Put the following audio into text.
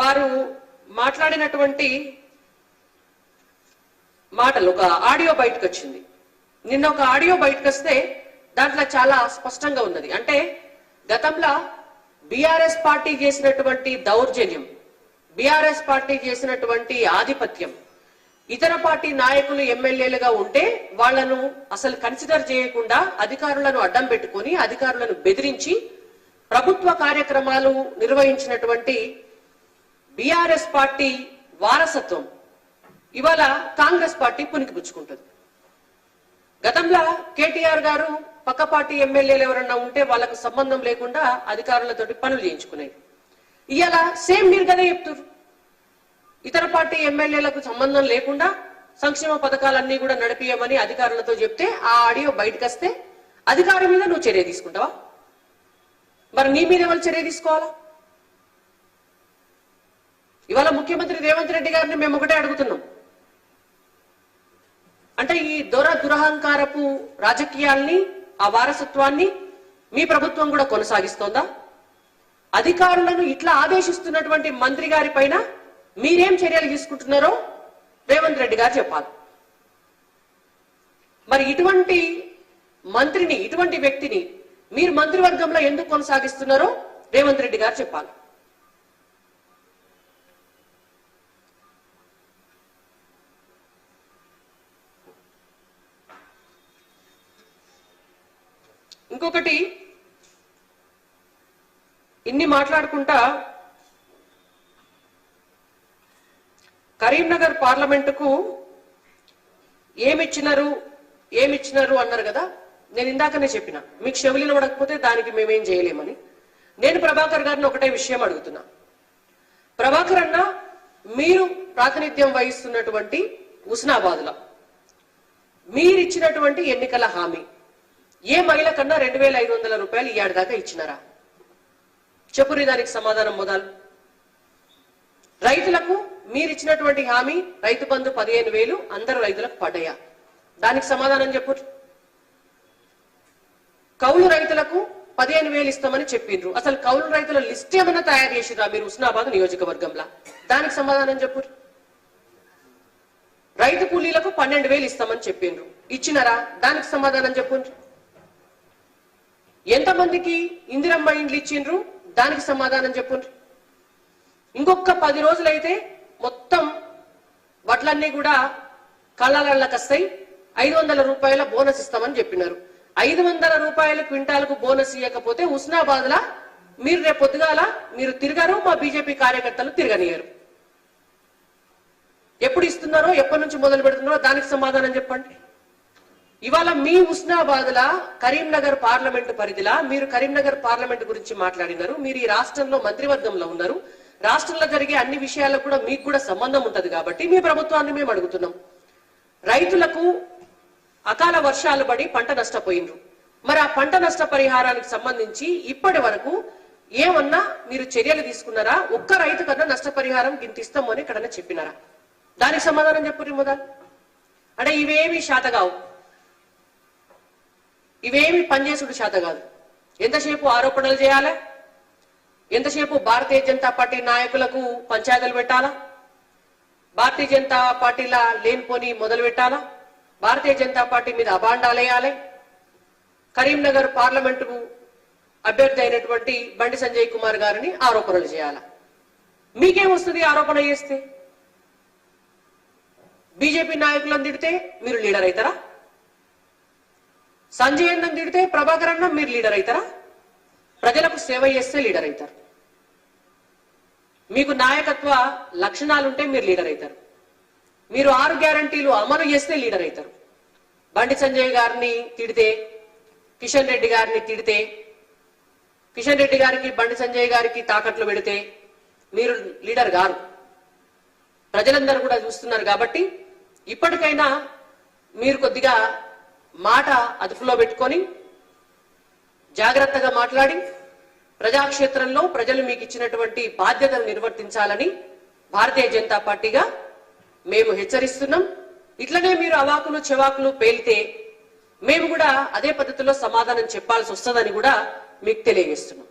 వారు మాట్లాడినటువంటి మాటలు ఒక ఆడియో బయటకు వచ్చింది. నిన్న ఒక ఆడియో బయటకు వస్తే దాంట్లో చాలా స్పష్టంగా ఉన్నది. అంటే గతంలో బీఆర్ఎస్ పార్టీ చేసినటువంటి దౌర్జన్యం, బీఆర్ఎస్ పార్టీ చేసినటువంటి ఆధిపత్యం, ఇతర పార్టీ నాయకులు ఎమ్మెల్యేలుగా ఉంటే వాళ్లను అసలు కన్సిడర్ చేయకుండా అధికారులను అడ్డం పెట్టుకుని అధికారులను బెదిరించి ప్రభుత్వ కార్యక్రమాలు నిర్వహించినటువంటి బీఆర్ఎస్ పార్టీ వారసత్వం ఇవాళ కాంగ్రెస్ పార్టీ పునికిపుచ్చుకుంటుంది. గతంలో కేటీఆర్ గారు పక్క పార్టీ ఎమ్మెల్యేలు ఎవరన్నా ఉంటే వాళ్ళకు సంబంధం లేకుండా అధికారులతోటి పనులు చేయించుకునేది. ఇవాళ సేమ్ మీరు కదా చెప్తారు, ఇతర పార్టీ ఎమ్మెల్యేలకు సంబంధం లేకుండా సంక్షేమ పథకాలన్నీ కూడా నడిపియమని అధికారులతో చెప్తే ఆ ఆడియో బయటకు వస్తే అధికారి మీద నువ్వు చర్య తీసుకుంటావా? మరి నీ మీద ఎవరు చర్య తీసుకోవాలా? ఇవాళ ముఖ్యమంత్రి రేవంత్ రెడ్డి గారిని మేము ఒకటే అడుగుతున్నాం. అంటే ఈ దురహంకారపు రాజకీయాల్ని, ఆ వారసత్వాన్ని మీ ప్రభుత్వం కూడా కొనసాగిస్తోందా? అధికారులను ఇట్లా ఆదేశిస్తున్నటువంటి మంత్రి గారి పైన మీరేం చర్యలు తీసుకుంటున్నారో రేవంత్ రెడ్డి గారు చెప్పాలి. మరి ఇటువంటి మంత్రిని, ఇటువంటి వ్యక్తిని మీరు మంత్రివర్గంలో ఎందుకు కొనసాగిస్తున్నారో రేవంత్ రెడ్డి గారు చెప్పాలి. ఇంకొకటి, ఇన్ని మాట్లాడుకుంటా కరీంనగర్ పార్లమెంటుకు ఏమిచ్చినారు అన్నారు కదా. నేను ఇందాకనే చెప్పిన, మీకు చెవులు పడకపోతే దానికి మేమేం చేయలేమని. నేను ప్రభాకర్ గారిని ఒకటే విషయం అడుగుతున్నా. ప్రభాకర్ అన్న, మీరు ప్రాతినిధ్యం వహిస్తున్నటువంటి హుస్నాబాద్లో మీరిచ్చినటువంటి ఎన్నికల హామీ ఏ మహిళ కన్నా 2500 రూపాయలు ఈ ఏడాది దాకా ఇచ్చినారా? చెప్పురి దానికి సమాధానం. మొదలు రైతులకు మీరిచ్చినటువంటి హామీ రైతు బంధు 15,000 అందరు రైతులకు పడ్డాయా? దానికి సమాధానం చెప్పు. కౌలు రైతులకు 15,000 ఇస్తామని చెప్పిండ్రు. అసలు కౌలు రైతుల లిస్ట్ ఏమైనా తయారు చేసిరా మీరు హుస్నాబాద్ నియోజకవర్గంలో? దానికి సమాధానం చెప్పు. రైతు కూలీలకు 12,000 ఇస్తామని చెప్పిండ్రు, ఇచ్చినారా? దానికి సమాధానం చెప్పు. ఎంతమందికి ఇందిరమ్మ ఇండ్లు ఇచ్చిండ్రు? దానికి సమాధానం చెప్పు. ఇంకొక 10 రోజులైతే మొత్తం వడ్లన్నీ కూడా కళ్ళలకు వస్తాయి, 500 రూపాయల బోనస్ ఇస్తామని చెప్పినారు. 500 రూపాయల క్వింటాలకు బోనస్ ఇవ్వకపోతే హుస్నాబాద్ లా మీరు రేపు పొద్దుగాల మీరు తిరగరు, మా బీజేపీ కార్యకర్తలు తిరగనియరు. ఎప్పుడు ఇస్తున్నారో, ఎప్పటి నుంచి మొదలు పెడుతున్నారో దానికి సమాధానం చెప్పండి. ఇవాళ మీ హుస్నాబాద్ లా కరీంనగర్ పార్లమెంటు పరిధిలా మీరు కరీంనగర్ పార్లమెంట్ గురించి మాట్లాడినారు. మీరు ఈ రాష్ట్రంలో మంత్రివర్గంలో ఉన్నారు. రాష్ట్రంలో జరిగే అన్ని విషయాలకు కూడా మీకు కూడా సంబంధం ఉంటది కాబట్టి మీ ప్రభుత్వాన్ని మేము అడుగుతున్నాం. రైతులకు అకాల వర్షాలు పడి పంట నష్టపోయినరు. మరి ఆ పంట నష్ట పరిహారానికి సంబంధించి ఇప్పటి వరకు ఏమన్నా మీరు చర్యలు తీసుకున్నారా? ఒక్క రైతు కన్నా నష్టపరిహారం గింత ఇస్తామని ఎక్కడన్నా చెప్పినారా? దానికి సమాధానం చెప్పు. మొదలు అంటే ఇవేమి శాత కావు, ఇవేమి పనిచేసుడు శాత కాదు. ఎంతసేపు ఆరోపణలు చేయాలా? ఎంతసేపు భారతీయ జనతా పార్టీ నాయకులకు పంచాయతీలు పెట్టాలా? భారతీయ జనతా పార్టీలా లేనిపోని మొదలు పెట్టాలా? భారతీయ జనతా పార్టీ మీద అభాండాలు వేయాలి? కరీంనగర్ పార్లమెంటుకు అభ్యర్థి అయినటువంటి బండి సంజయ్ కుమార్ గారిని ఆరోపణలు చేయాలా? మీకేమొస్తుంది ఆరోపణ చేస్తే? బీజేపీ నాయకులను తిడితే మీరు లీడర్ అవుతారా? సంజయ్ అన్నం తిడితే ప్రభాకర్ అన్నం మీరు లీడర్ అవుతారా? ప్రజలకు సేవ చేస్తే లీడర్ అవుతారు. మీకు నాయకత్వ లక్షణాలుంటే మీరు లీడర్ అవుతారు. మీరు 6 గ్యారంటీలు అమలు చేస్తే లీడర్ అవుతారు. బండి సంజయ్ గారిని తిడితే, కిషన్ రెడ్డి గారిని తిడితే, కిషన్ రెడ్డి గారికి బండి సంజయ్ గారికి తాకట్లు పెడితే మీరు లీడర్ గారు. ప్రజలందరూ కూడా చూస్తున్నారు. కాబట్టి ఇప్పటికైనా మీరు కొద్దిగా మాట అదుపులో పెట్టుకొని జాగ్రత్తగా మాట్లాడి ప్రజాక్షేత్రంలో ప్రజలు మీకు ఇచ్చినటువంటి బాధ్యతను నిర్వర్తించాలని భారతీయ జనతా పార్టీగా మేము హెచ్చరిస్తున్నాం. ఇట్లనే మీరు అవాకులు చెవాకులు పేలితే మేము కూడా అదే పద్ధతిలో సమాధానం చెప్పాల్సి వస్తుందని కూడా మీకు తెలియజేస్తున్నాం.